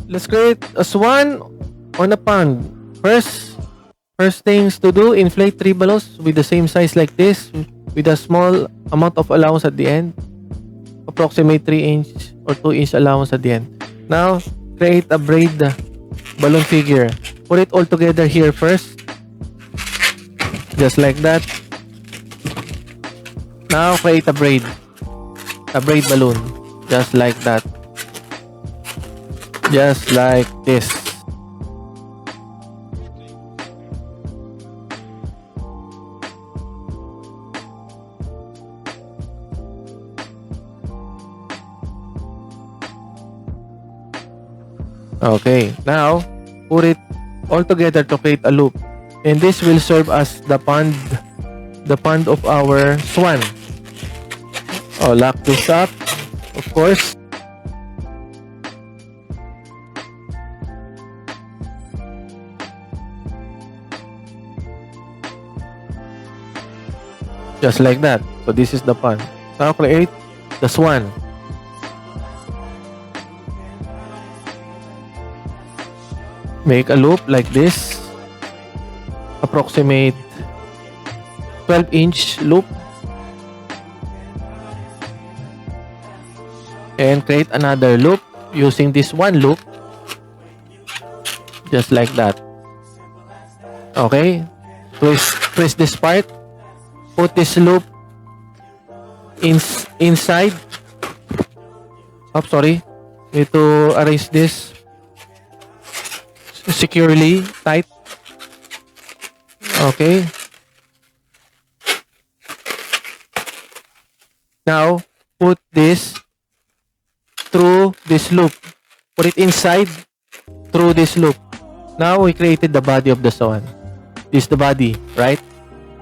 Let's create a swan on a pond. First things to do, inflate 3 balloons with the same size like this, with a small amount of allowance at the end. Approximate 3 inch or 2 inch allowance at the end. Now, create a braid balloon figure. Put it all together here first. Just like that. Now, create a braid balloon. Just like that. Just like this. Okay, now put it all together to create a loop, and this will serve as the pond of our swan. Oh, lock this up, of course. Just like that. So this is the pond. Now create the swan. Make a loop like this. Approximate 12-inch loop. And create another loop using this one loop. Just like that. Okay. Twist this part. Put this loop inside. Oh, sorry. Need to arrange this securely, tight. Okay. Now, put this through this loop. Put it inside through this loop. Now, we created the body of the swan. This is the body, right?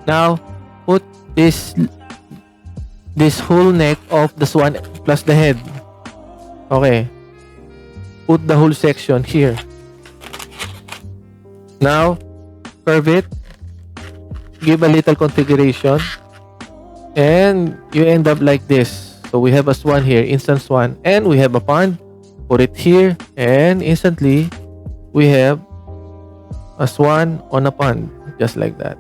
Now, put this whole neck of the swan plus the head. Okay. Put the whole section here. Now, curve it. Give a little configuration. And you end up like this. So we have a swan here, instant swan. And we have a pond. Put it here. And instantly, we have a swan on a pond. Just like that.